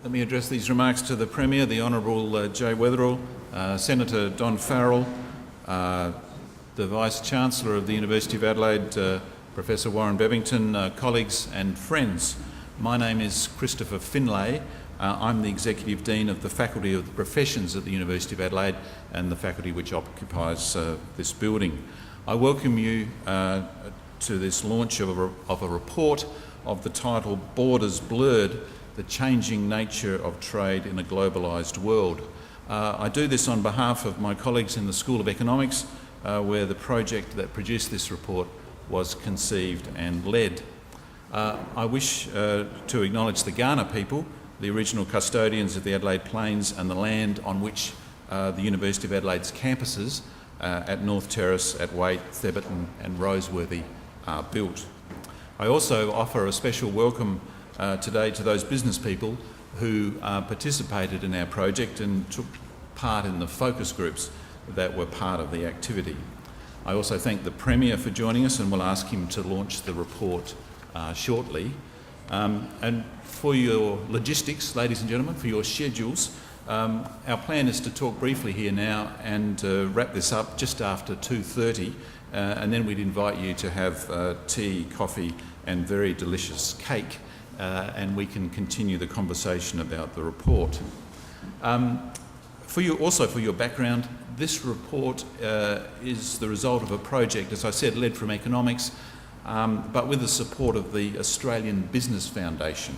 Let me address these remarks to the Premier, the Honourable J. Weatherhill, Senator Don Farrell, the Vice-Chancellor of the University of Adelaide, Professor Warren Bevington, colleagues and friends. My name is Christopher Findlay. I'm the Executive Dean of the Faculty of the Professions at the University of Adelaide and the faculty which occupies this building. I welcome you to this launch of a report of the title Borders Blurred, the Changing Nature of Trade in a Globalised World. I do this on behalf of my colleagues in the School of Economics, where the project that produced this report was conceived and led. I wish to acknowledge the Kaurna people, the original custodians of the Adelaide Plains and the land on which the University of Adelaide's campuses at North Terrace, at Waite, Thebarton and Roseworthy are built. I also offer a special welcome today to those business people who participated in our project and took part in the focus groups that were part of the activity. I also thank the Premier for joining us, and will ask him to launch the report shortly. And for your logistics, ladies and gentlemen, for your schedules, our plan is to talk briefly here now and wrap this up just after 2:30, and then we'd invite you to have tea, coffee and very delicious cake, and we can continue the conversation about the report. For your background, this report is the result of a project, as I said, led from economics, but with the support of the Australian Business Foundation.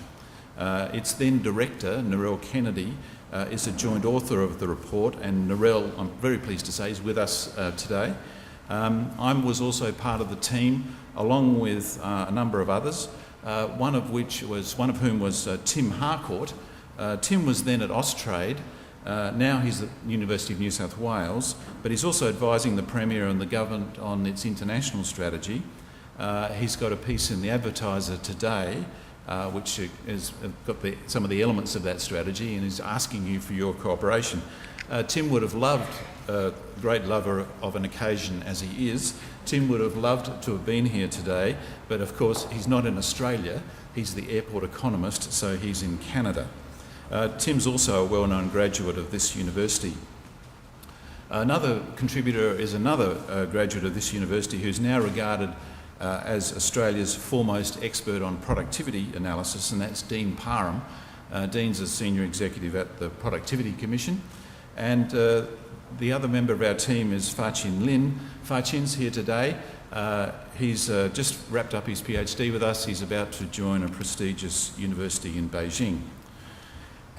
Its then director, Narelle Kennedy, is a joint author of the report, and Narelle, I'm very pleased to say, is with us today. I was also part of the team, along with a number of others, one of whom was Tim Harcourt. Tim was then at Austrade. Now he's at the University of New South Wales, but he's also advising the Premier and the government on its international strategy. He's got a piece in the Advertiser today, which has got some of the elements of that strategy, and is asking you for your cooperation. Tim would have loved, great lover of an occasion as he is, Tim would have loved to have been here today, but of course he's not in Australia, he's the airport economist, so he's in Canada. Tim's also a well-known graduate of this university. Another contributor is another graduate of this university who's now regarded as Australia's foremost expert on productivity analysis, and that's Dean Parham. Dean's a senior executive at the Productivity Commission. And the other member of our team is Faqin Lin. Faqin's here today. He's just wrapped up his PhD with us. He's about to join a prestigious university in Beijing.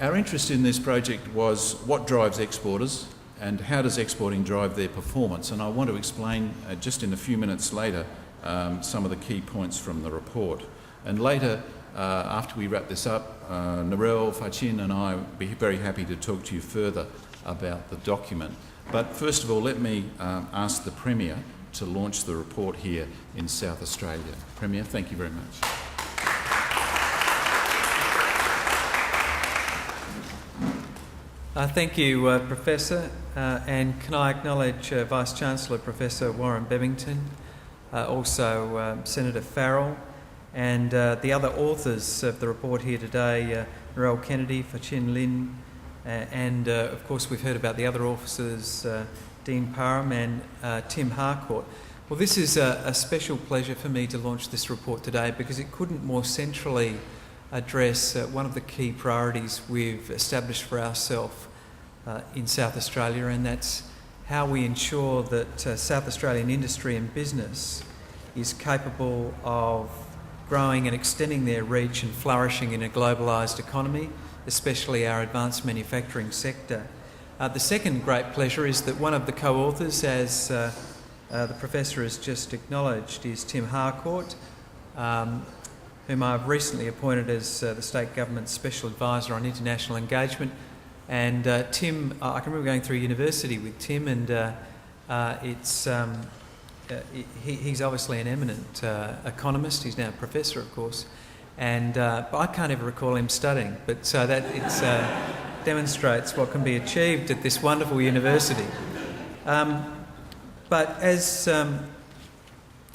Our interest in this project was what drives exporters and how does exporting drive their performance, and I want to explain just in a few minutes later some of the key points from the report. And later, after we wrap this up, Narelle, Faqin and I will be very happy to talk to you further about the document. But first of all, let me ask the Premier to launch the report here in South Australia. Premier, thank you very much. Thank you, Professor, and can I acknowledge Vice-Chancellor Professor Warren Bevington, also Senator Farrell, and the other authors of the report here today, Narelle Kennedy, Faqin Lin, and of course we've heard about the other officers, Dean Parham and Tim Harcourt. Well, this is a special pleasure for me to launch this report today because it couldn't more centrally address one of the key priorities we've established for ourselves in South Australia, and that's how we ensure that South Australian industry and business is capable of growing and extending their reach and flourishing in a globalised economy, especially our advanced manufacturing sector. The second great pleasure is that one of the co-authors, as the Professor has just acknowledged, is Tim Harcourt, whom I've recently appointed as the State Government's Special Advisor on International Engagement. And Tim, I can remember going through university with Tim, and he's obviously an eminent economist. He's now a professor, of course, and but I can't ever recall him studying. But so that demonstrates what can be achieved at this wonderful university. But as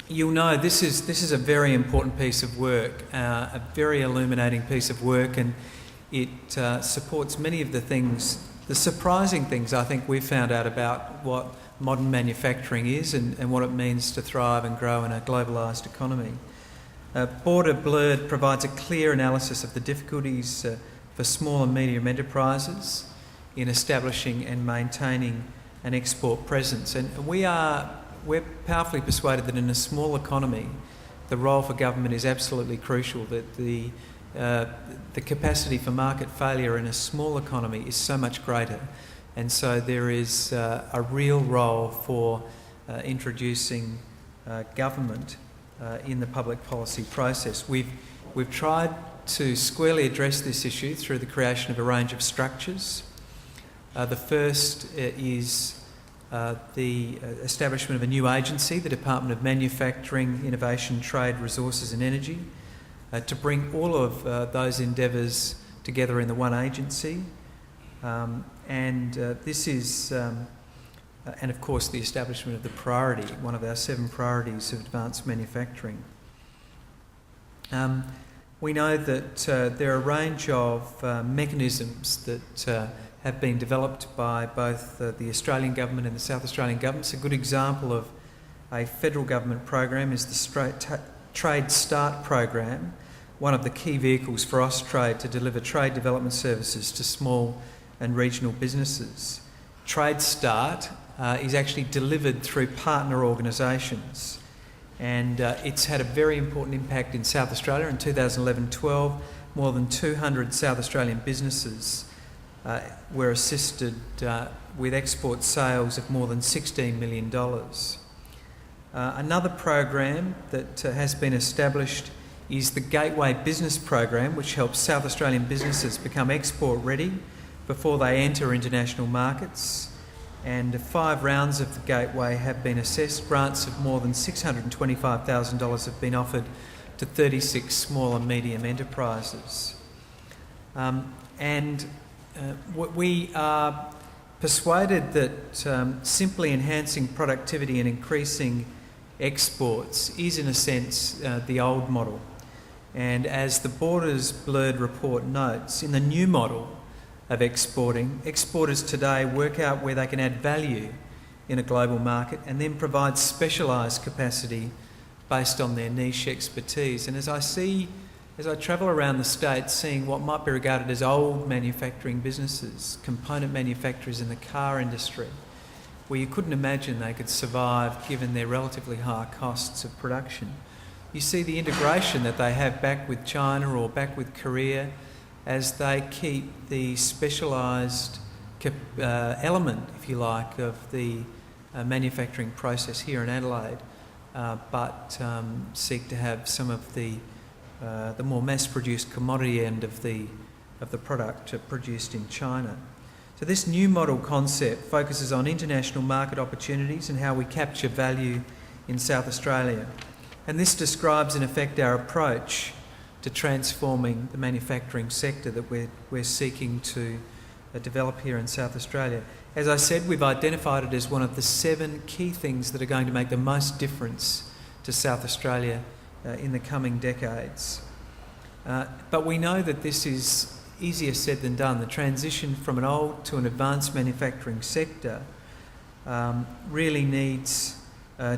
you'll know, this is a very important piece of work, a very illuminating piece of work, and it supports many of the things, the surprising things I think we've found out about what modern manufacturing is and what it means to thrive and grow in a globalised economy. Border Blurred provides a clear analysis of the difficulties for small and medium enterprises in establishing and maintaining an export presence. And we're powerfully persuaded that in a small economy, the role for government is absolutely crucial, that the capacity for market failure in a small economy is so much greater. And so there is a real role for introducing government in the public policy process. We've tried to squarely address this issue through the creation of a range of structures. The first is the establishment of a new agency, the Department of Manufacturing, Innovation, Trade, Resources and Energy, to bring all of those endeavours together in the one agency. This is, and of course, the establishment of the priority, one of our 7 priorities of advanced manufacturing. We know that there are a range of mechanisms that have been developed by both the Australian Government and the South Australian Governments. A good example of a federal government program is the Trade Start program, one of the key vehicles for Austrade to deliver trade development services to small and regional businesses. Trade Start is actually delivered through partner organisations, and it's had a very important impact in South Australia. In 2011-12, more than 200 South Australian businesses were assisted with export sales of more than $16 million. Another program that has been established is the Gateway Business Program, which helps South Australian businesses become export ready before they enter international markets. And 5 rounds of the Gateway have been assessed. Grants of more than $625,000 have been offered to 36 small and medium enterprises. We are persuaded that simply enhancing productivity and increasing exports is, in a sense, the old model. And as the Borders Blurred report notes, in the new model of exporting, exporters today work out where they can add value in a global market and then provide specialised capacity based on their niche expertise. And as I travel around the state seeing what might be regarded as old manufacturing businesses, component manufacturers in the car industry, where you couldn't imagine they could survive given their relatively high costs of production, you see the integration that they have back with China or back with Korea as they keep the specialised element, if you like, of the manufacturing process here in Adelaide, but seek to have some of the more mass-produced commodity end of the product produced in China. So this new model concept focuses on international market opportunities and how we capture value in South Australia. And this describes, in effect, our approach to transforming the manufacturing sector that we're seeking to develop here in South Australia. As I said, we've identified it as one of the 7 key things that are going to make the most difference to South Australia in the coming decades. But we know that this is easier said than done. The transition from an old to an advanced manufacturing sector really needs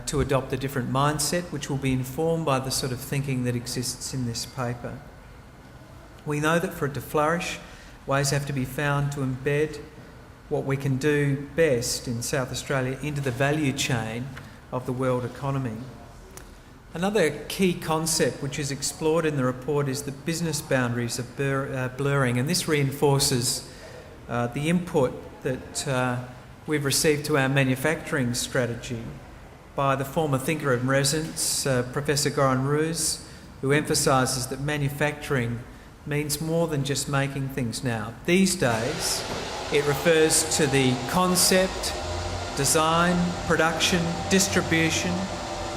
to adopt a different mindset, which will be informed by the sort of thinking that exists in this paper. We know that for it to flourish, ways have to be found to embed what we can do best in South Australia into the value chain of the world economy. Another key concept which is explored in the report is that business boundaries are blurring, and this reinforces the input that we've received to our manufacturing strategy by the former thinker in residence, Professor Goran Ruz, who emphasises that manufacturing means more than just making things now. These days, it refers to the concept, design, production, distribution,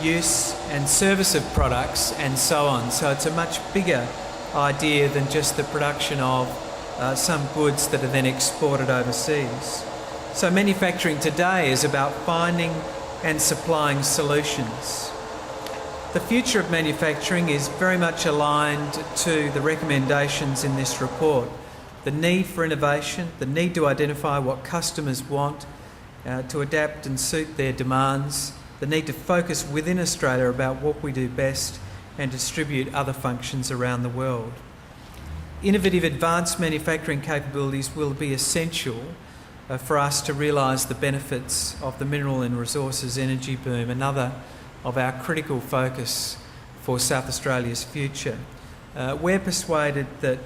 use and service of products and so on. So it's a much bigger idea than just the production of some goods that are then exported overseas. So manufacturing today is about finding and supplying solutions. The future of manufacturing is very much aligned to the recommendations in this report. the need for innovation, the need to identify what customers want, to adapt and suit their demands, the need to focus within Australia about what we do best and distribute other functions around the world. Innovative advanced manufacturing capabilities will be essential for us to realise the benefits of the mineral and resources energy boom, another of our critical focus for South Australia's future. We're persuaded that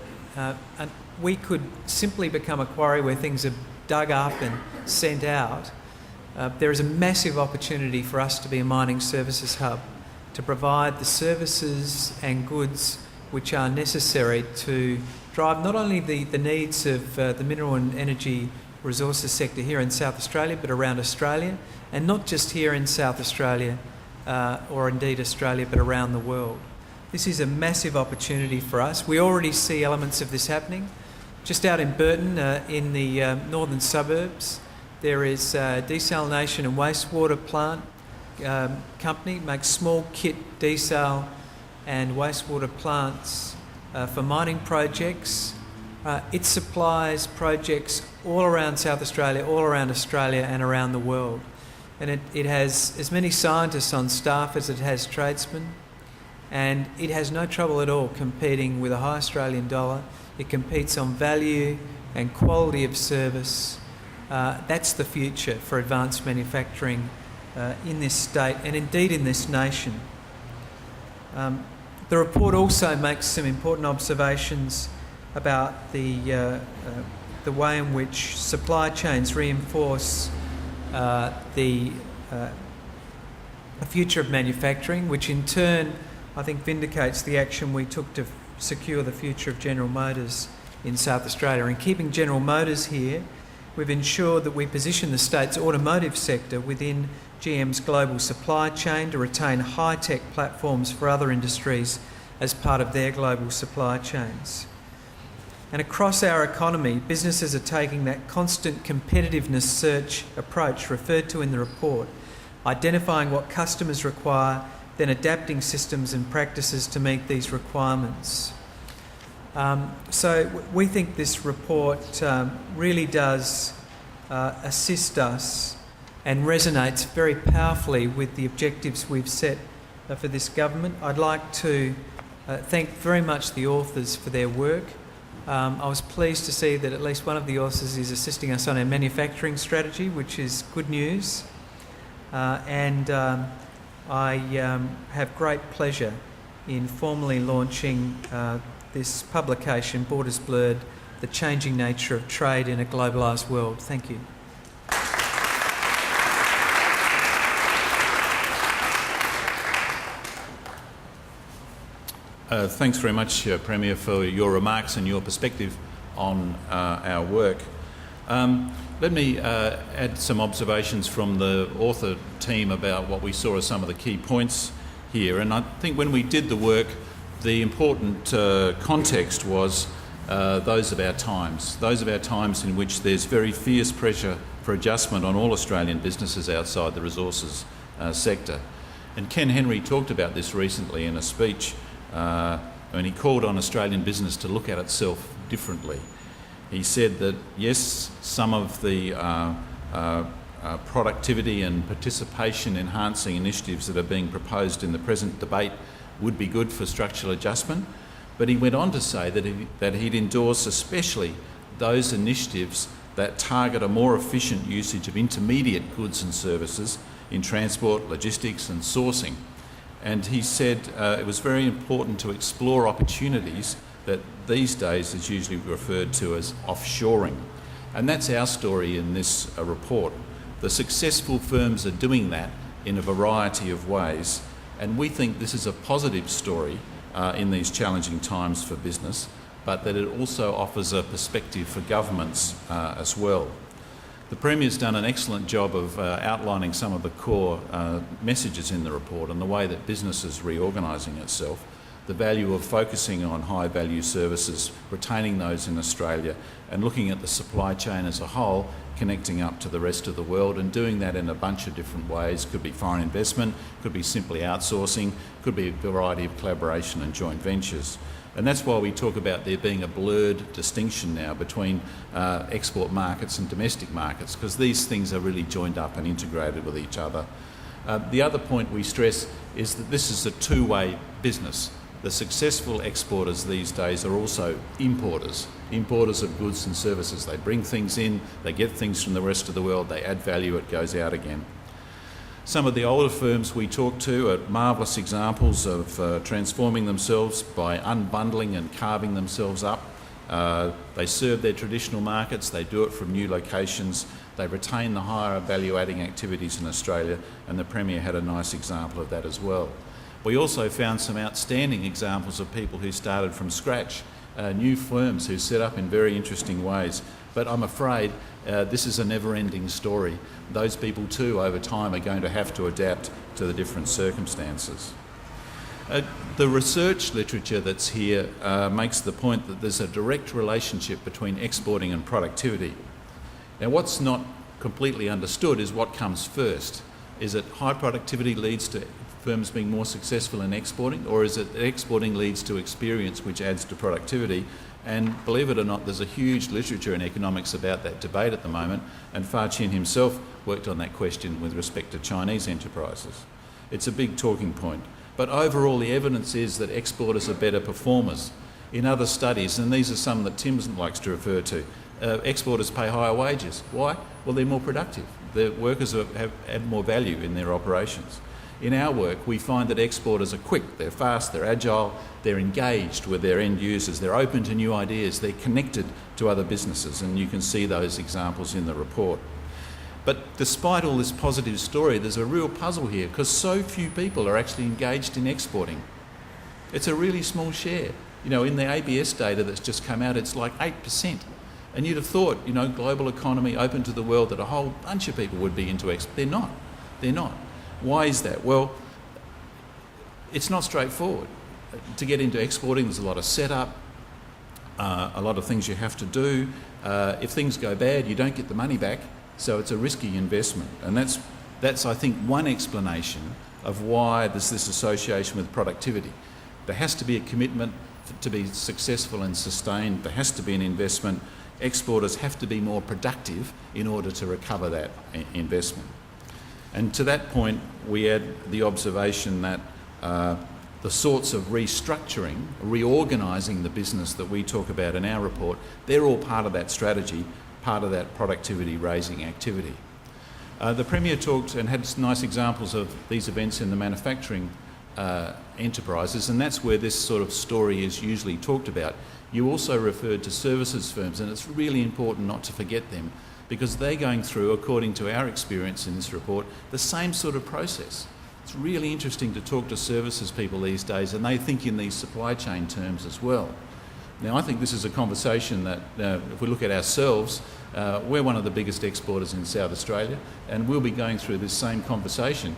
we could simply become a quarry where things are dug up and sent out. There is a massive opportunity for us to be a mining services hub, to provide the services and goods which are necessary to drive not only the needs of the mineral and energy resources sector here in South Australia, but around Australia, and not just here in South Australia or indeed Australia, but around the world. This is a massive opportunity for us. We already see elements of this happening. Just out in Burton, in the northern suburbs, there is a desalination and wastewater plant company, makes small kit desal and wastewater plants for mining projects. It supplies projects all around South Australia, all around Australia and around the world. And it has as many scientists on staff as it has tradesmen, and it has no trouble at all competing with a high Australian dollar. It competes on value and quality of service. That's the future for advanced manufacturing in this state and indeed in this nation. The report also makes some important observations about the way in which supply chains reinforce the future of manufacturing, which in turn I think vindicates the action we took to secure the future of General Motors in South Australia. In keeping General Motors here, we've ensured that we position the state's automotive sector within GM's global supply chain to retain high-tech platforms for other industries as part of their global supply chains. And across our economy, businesses are taking that constant competitiveness search approach referred to in the report, identifying what customers require, then adapting systems and practices to meet these requirements. So we think this report really does assist us and resonates very powerfully with the objectives we've set for this government. I'd like to thank very much the authors for their work. I was pleased to see that at least one of the authors is assisting us on our manufacturing strategy, which is good news. I have great pleasure in formally launching this publication, Borders Blurred, The Changing Nature of Trade in a Globalised World. Thank you. Thanks very much, Premier, for your remarks and your perspective on our work. Let me add some observations from the author team about what we saw as some of the key points here. And I think when we did the work, the important context was those of our times in which there's very fierce pressure for adjustment on all Australian businesses outside the resources sector. And Ken Henry talked about this recently in a speech when he called on Australian business to look at itself differently. He said that, yes, some of the productivity and participation enhancing initiatives that are being proposed in the present debate would be good for structural adjustment, but he went on to say that he'd endorse especially those initiatives that target a more efficient usage of intermediate goods and services in transport, logistics and sourcing. And he said it was very important to explore opportunities that these days is usually referred to as offshoring. And that's our story in this report. The successful firms are doing that in a variety of ways, and we think this is a positive story in these challenging times for business, but that it also offers a perspective for governments as well. The Premier's done an excellent job of outlining some of the core messages in the report and the way that business is reorganising itself, the value of focusing on high-value services, retaining those in Australia, and looking at the supply chain as a whole, connecting up to the rest of the world, and doing that in a bunch of different ways. Could be foreign investment, could be simply outsourcing, could be a variety of collaboration and joint ventures. And that's why we talk about there being a blurred distinction now between export markets and domestic markets, because these things are really joined up and integrated with each other. The other point we stress is that this is a two-way business. The successful exporters these days are also importers of goods and services. They bring things in, they get things from the rest of the world, they add value, it goes out again. Some of the older firms we talk to are marvellous examples of transforming themselves by unbundling and carving themselves up. They serve their traditional markets, they do it from new locations, they retain the higher value-adding activities in Australia, and the Premier had a nice example of that as well. We also found some outstanding examples of people who started from scratch, new firms who set up in very interesting ways. But I'm afraid this is a never-ending story. Those people too, over time, are going to have to adapt to the different circumstances. The research literature that's here makes the point that there's a direct relationship between exporting and productivity. Now, what's not completely understood is what comes first. Is it high productivity leads to firms being more successful in exporting, or is it that exporting leads to experience which adds to productivity? And believe it or not, there's a huge literature in economics about that debate at the moment, and Faqin himself worked on that question with respect to Chinese enterprises. It's a big talking point. But overall, the evidence is that exporters are better performers. In other studies, and these are some that Tim likes to refer to, exporters pay higher wages. Why? Well, they're more productive. The workers have add more value in their operations. In our work, we find that exporters are quick, they're fast, they're agile, they're engaged with their end users, they're open to new ideas, they're connected to other businesses, and you can see those examples in the report. But despite all this positive story, there's a real puzzle here, because so few people are actually engaged in exporting. It's a really small share. You know, in the ABS data that's just come out, it's like 8%. And you'd have thought, you know, global economy open to the world, that a whole bunch of people would be into export. They're not. They're not. Why is that? Well, it's not straightforward. To get into exporting, there's a lot of setup, a lot of things you have to do. If things go bad, you don't get the money back, so it's a risky investment. And that's I think, one explanation of why there's this association with productivity. There has to be a commitment to be successful and sustained. There has to be an investment. Exporters have to be more productive in order to recover that investment. And to that point, we add the observation that the sorts of restructuring, reorganising the business that we talk about in our report, they're all part of that strategy, part of that productivity-raising activity. The Premier talked and had nice examples of these events in the manufacturing enterprises, and that's where this sort of story is usually talked about. You also referred to services firms, and it's really important not to forget them, because they're going through, according to our experience in this report, the same sort of process. It's really interesting to talk to services people these days, and they think in these supply chain terms as well. Now, I think this is a conversation that, if we look at ourselves, we're one of the biggest exporters in South Australia, and we'll be going through this same conversation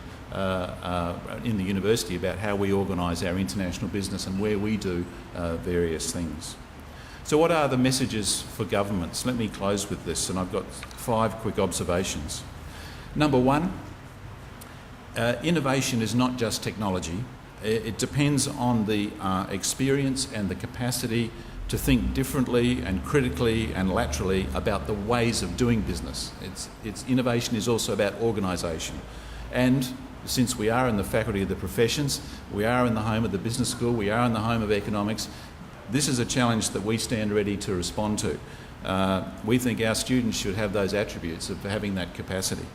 in the university about how we organise our international business and where we do various things. So what are the messages for governments? Let me close with this, and I've got 5 quick observations. Number 1, innovation is not just technology. It depends on the experience and the capacity to think differently and critically and laterally about the ways of doing business. Innovation is also about organisation. And since we are in the Faculty of the Professions, we are in the home of the Business School, we are in the home of economics, this is a challenge that we stand ready to respond to. We think our students should have those attributes of having that capacity.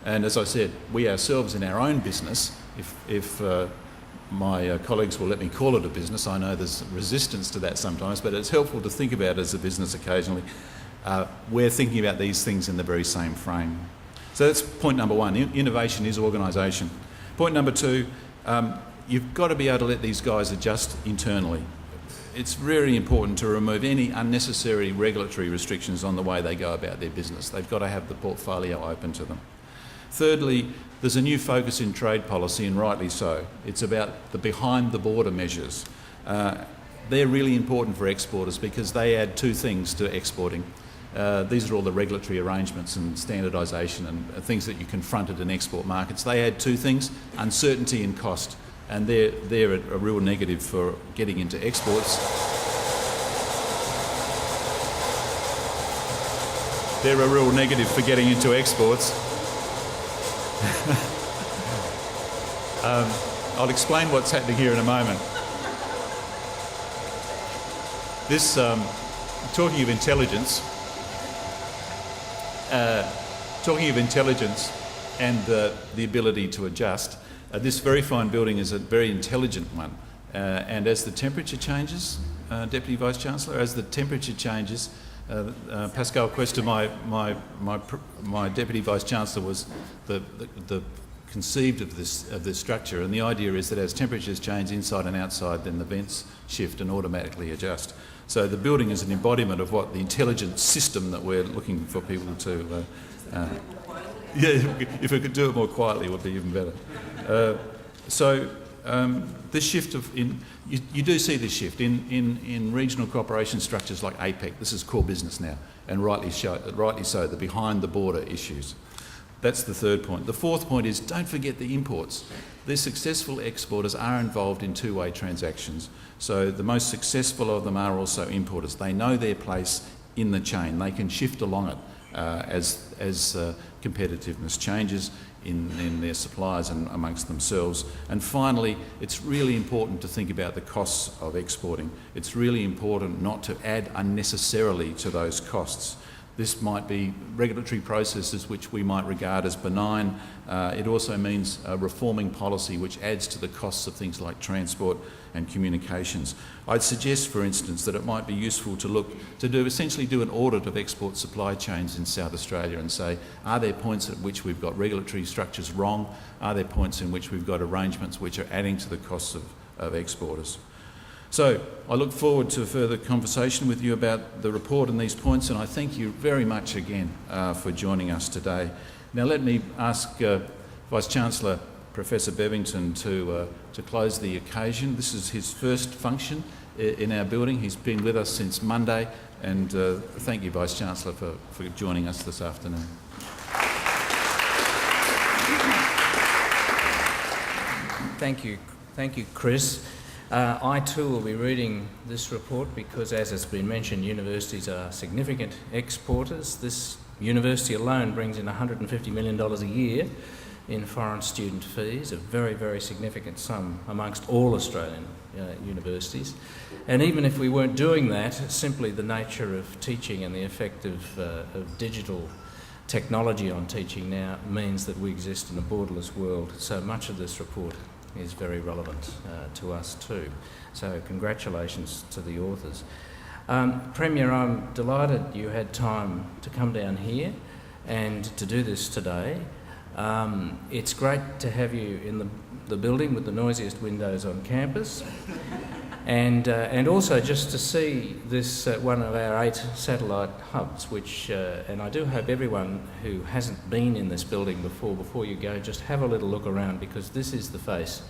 And as I said, we ourselves in our own business, if my colleagues will let me call it a business, I know there's resistance to that sometimes, but it's helpful to think about it as a business occasionally. We're thinking about these things in the very same frame. So that's point number 1, innovation is organisation. Point number 2, you've got to be able to let these guys adjust internally. It's very important to remove any unnecessary regulatory restrictions on the way they go about their business. They've got to have the portfolio open to them. Thirdly, there's a new focus in trade policy, and rightly so. It's about the behind-the-border measures. They're really important for exporters because they add 2 things to exporting. These are all the regulatory arrangements and standardisation and things that you confronted in export markets. They add 2 things, uncertainty and cost. and they're a real negative for getting into exports. They're a real negative for getting into exports. I'll explain what's happening here in a moment. This, talking of intelligence and the ability to adjust, this very fine building is a very intelligent one. And as the temperature changes, Deputy Vice-Chancellor, as the temperature changes, Pascal Cuesta, my Deputy Vice-Chancellor, was the conceived of this structure, and the idea is that as temperatures change inside and outside, then the vents shift and automatically adjust. So the building is an embodiment of what the intelligent system that we're looking for people to... yeah, if we could do it more quietly, it would be even better. This shift you do see this shift in regional cooperation structures like APEC. This is core business now, and rightly so, the behind the border issues. That's the third point. The fourth point is, don't forget the imports. The successful exporters are involved in two-way transactions. So the most successful of them are also importers. They know their place in the chain. They can shift along it as competitiveness changes in their suppliers and amongst themselves. And finally, it's really important to think about the costs of exporting. It's really important not to add unnecessarily to those costs. This might be regulatory processes which we might regard as benign. It also means reforming policy which adds to the costs of things like transport and communications. I'd suggest, for instance, that it might be useful to essentially do an audit of export supply chains in South Australia and say, are there points at which we've got regulatory structures wrong? Are there points in which we've got arrangements which are adding to the costs of exporters? So I look forward to further conversation with you about the report and these points, and I thank you very much again for joining us today. Now let me ask Vice-Chancellor Professor Bevington to close the occasion. This is his first function in our building. He's been with us since Monday, and thank you, Vice-Chancellor, for joining us this afternoon. Thank you, Chris. I too will be reading this report because, as has been mentioned, universities are significant exporters. This university alone brings in $150 million a year in foreign student fees, a very, very significant sum amongst all Australian universities. And even if we weren't doing that, simply the nature of teaching and the effect of digital technology on teaching now means that we exist in a borderless world. So much of this report is very relevant to us too. So congratulations to the authors. Premier, I'm delighted you had time to come down here and to do this today. It's great to have you in the building with the noisiest windows on campus. And also just to see this one of our 8 satellite hubs, which, and I do hope everyone who hasn't been in this building before you go, just have a little look around, because this is the face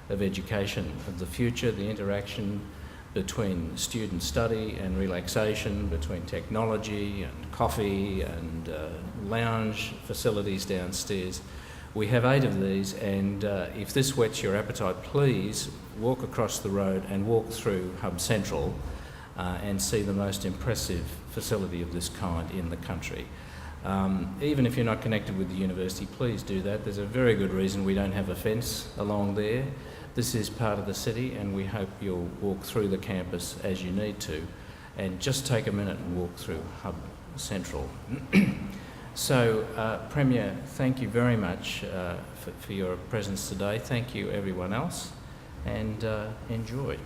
of education of the future, the interaction between student study and relaxation, between technology and coffee and lounge facilities downstairs. We have 8 of these, and if this whets your appetite, please walk across the road and walk through Hub Central and see the most impressive facility of this kind in the country. Even if you're not connected with the university, please do that. There's a very good reason we don't have a fence along there. This is part of the city, and we hope you'll walk through the campus as you need to, and just take a minute and walk through Hub Central. So, Premier, thank you very much for your presence today. Thank you, everyone else, and enjoy.